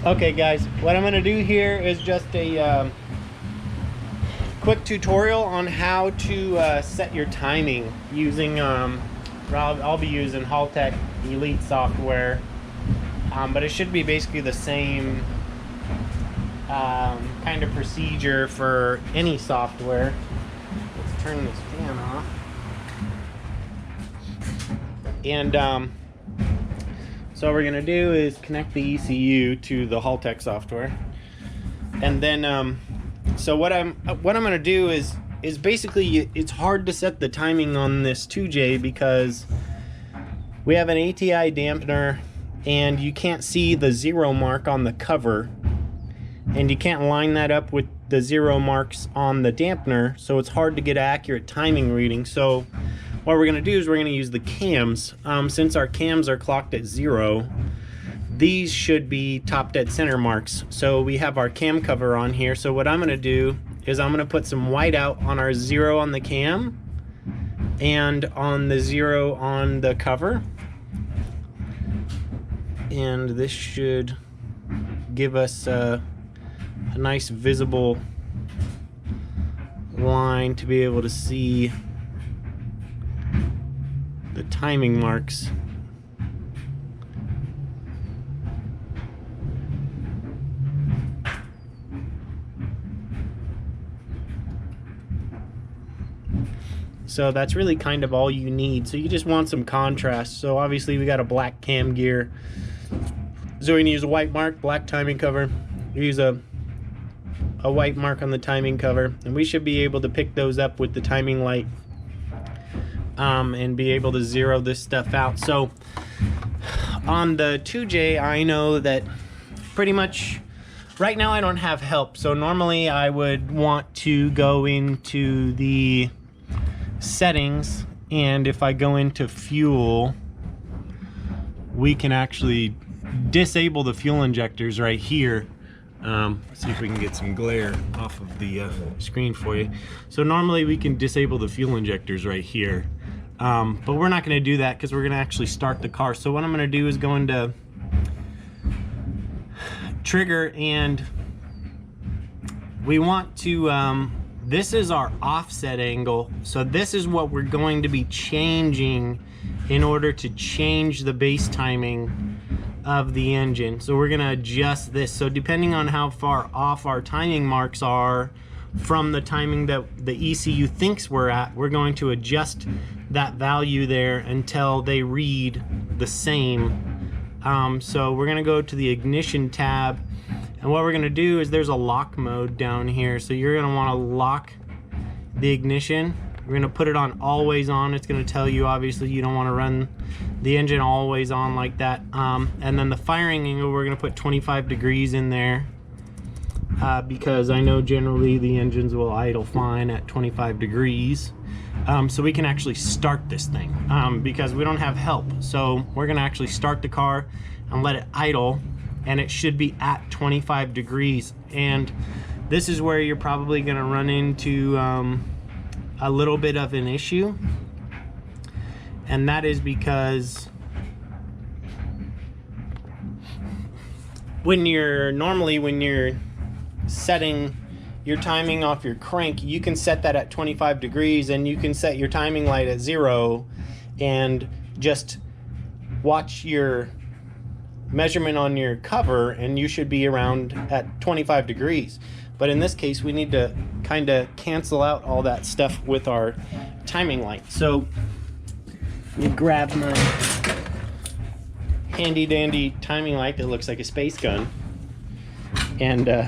Okay guys, what I'm going to do here is just a quick tutorial on how to set your timing using, I'll be using Haltech Elite software, but it should be basically the same kind of procedure for any software. Let's turn this fan off. And so what we're gonna do is connect the ECU to the Haltech software, and then so what I'm gonna do is basically, it's hard to set the timing on this 2J because we have an ATI dampener and you can't see the 0 mark on the cover, and you can't line that up with the 0 marks on the dampener, so it's hard to get accurate timing reading. So what we're going to do is we're going to use the cams. Since our cams are clocked at 0, these should be top dead center marks. So we have our cam cover on here. So what I'm going to do is I'm going to put some whiteout on our 0 on the cam and on the 0 on the cover. And this should give us a nice visible line to be able to see the timing marks. So that's really kind of all you need. So you just want some contrast. So obviously we got a black cam gear, so we're gonna use a white mark, black timing cover. Use a white mark on the timing cover, and we should be able to pick those up with the timing light and be able to zero this stuff out. So on the 2J, I know that pretty much right now I don't have help. So normally I would want to go into the settings, and if I go into fuel, we can actually disable the fuel injectors right here. Let's see if we can get some glare off of the screen for you. So normally we can disable the fuel injectors right here, but we're not going to do that because we're going to actually start the car. So what I'm going to do is go into trigger, and we want to this is our offset angle, so this is what we're going to be changing in order to change the base timing of the engine. So we're going to adjust this. So depending on how far off our timing marks are from the timing that the ECU thinks we're at, we're going to adjust that value there until they read the same. So we're going to go to the ignition tab, and what we're going to do is there's a lock mode down here. So you're going to want to lock the ignition. We're going to put it on always on. It's going to tell you, obviously, you don't want to run the engine always on like that. And then the firing angle, we're going to put 25 degrees in there because I know generally the engines will idle fine at 25 degrees. So we can actually start this thing because we don't have help. So we're going to actually start the car and let it idle, and it should be at 25 degrees. And this is where you're probably going to run into a little bit of an issue, and that is because when you're setting your timing off your crank, you can set that at 25 degrees, and you can set your timing light at 0 and just watch your measurement on your cover, and you should be around at 25 degrees. But in this case, we need to kind of cancel out all that stuff with our timing light. So you grab my handy dandy timing light that looks like a space gun, and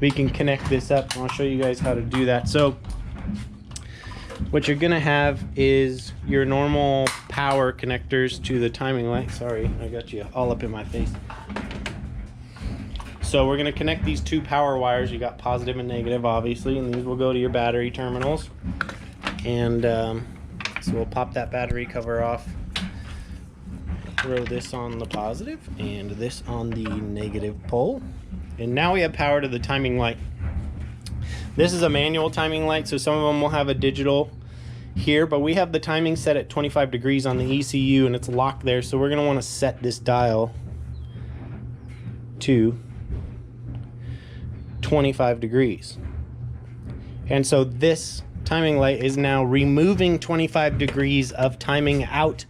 we can connect this up, and I'll show you guys how to do that. So what you're gonna have is your normal power connectors to the timing light. Sorry, I got you all up in my face. So we're going to connect these two power wires. You got positive and negative, obviously, and these will go to your battery terminals. And so we'll pop that battery cover off, throw this on the positive and this on the negative pole, and now we have power to the timing light. This is a manual timing light, so some of them will have a digital here, but we have the timing set at 25 degrees on the ECU, and it's locked there. So we're going to want to set this dial to 25 degrees. And so this timing light is now removing 25 degrees of timing out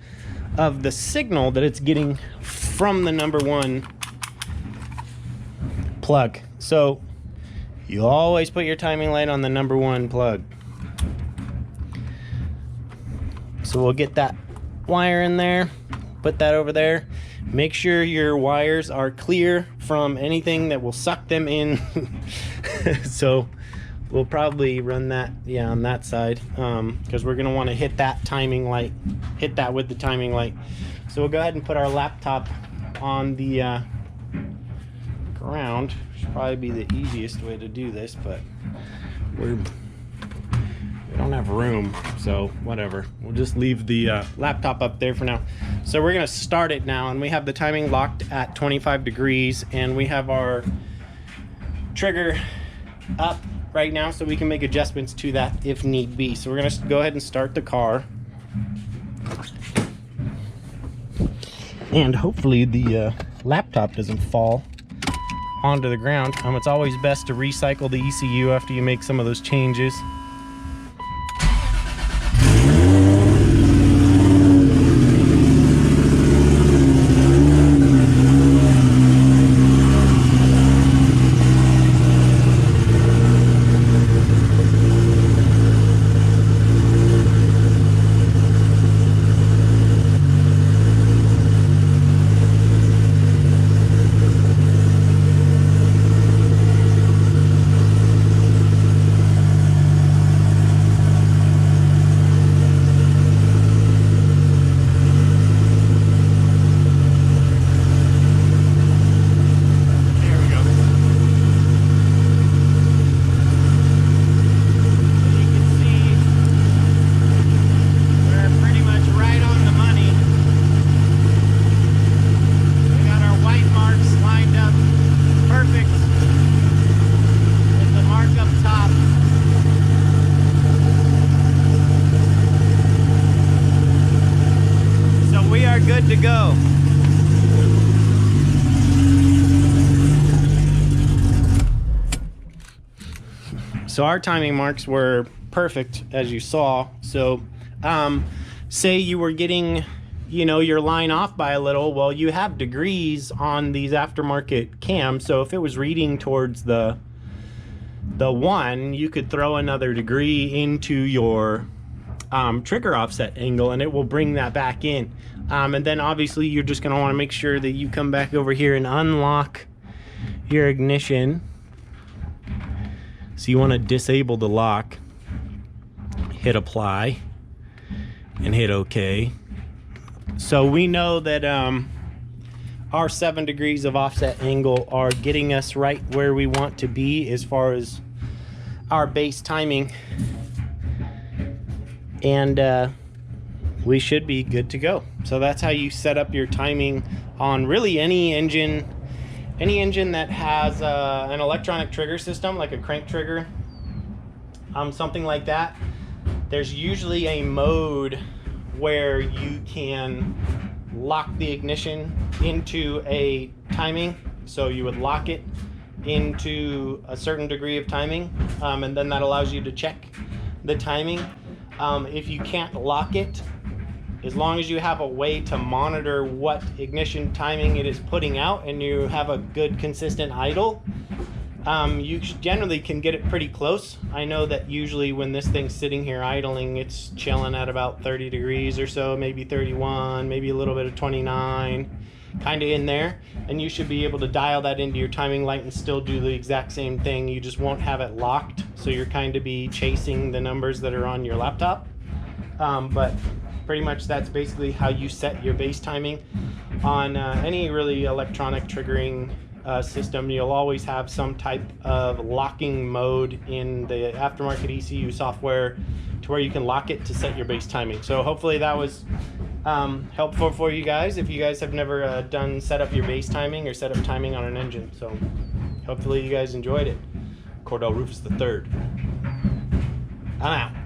of the signal that it's getting from the number 1 plug. So you always put your timing light on the number 1 plug. So we'll get that wire in there, put that over there. Make sure your wires are clear from anything that will suck them in. So we'll probably run that, yeah, on that side, because we're gonna want to hit that timing light, hit that with the timing light. So we'll go ahead and put our laptop on the ground. Should probably be the easiest way to do this, but we don't have room, so whatever. We'll just leave the laptop up there for now. So we're gonna start it now, and we have the timing locked at 25 degrees, and we have our trigger up right now, so we can make adjustments to that if need be. So we're gonna go ahead and start the car, and hopefully the laptop doesn't fall onto the ground. It's always best to recycle the ECU after you make some of those changes. Good to go. So our timing marks were perfect, as you saw. So say you were getting, you know, your line off by a little. Well, you have degrees on these aftermarket cams, so if it was reading towards the 1, you could throw another degree into your trigger offset angle, and it will bring that back in. And then obviously you're just going to want to make sure that you come back over here and unlock your ignition. So you want to disable the lock, hit apply, and hit OK. So we know that our 7 degrees of offset angle are getting us right where we want to be as far as our base timing. And we should be good to go. So that's how you set up your timing on really any engine that has an electronic trigger system, like a crank trigger, something like that. There's usually a mode where you can lock the ignition into a timing. So you would lock it into a certain degree of timing, and then that allows you to check the timing. If you can't lock it, as long as you have a way to monitor what ignition timing it is putting out and you have a good consistent idle, you generally can get it pretty close. I know that usually when this thing's sitting here idling, it's chilling at about 30 degrees or so, maybe 31, maybe a little bit of 29, kind of in there. And you should be able to dial that into your timing light and still do the exact same thing. You just won't have it locked, so you're kind of be chasing the numbers that are on your laptop. But pretty much that's basically how you set your base timing on any really electronic triggering system. You'll always have some type of locking mode in the aftermarket ECU software to where you can lock it to set your base timing. So hopefully that was helpful for you guys if you guys have never set up your base timing or set up timing on an engine. So hopefully you guys enjoyed it. Cordell Rufus III. I'm out.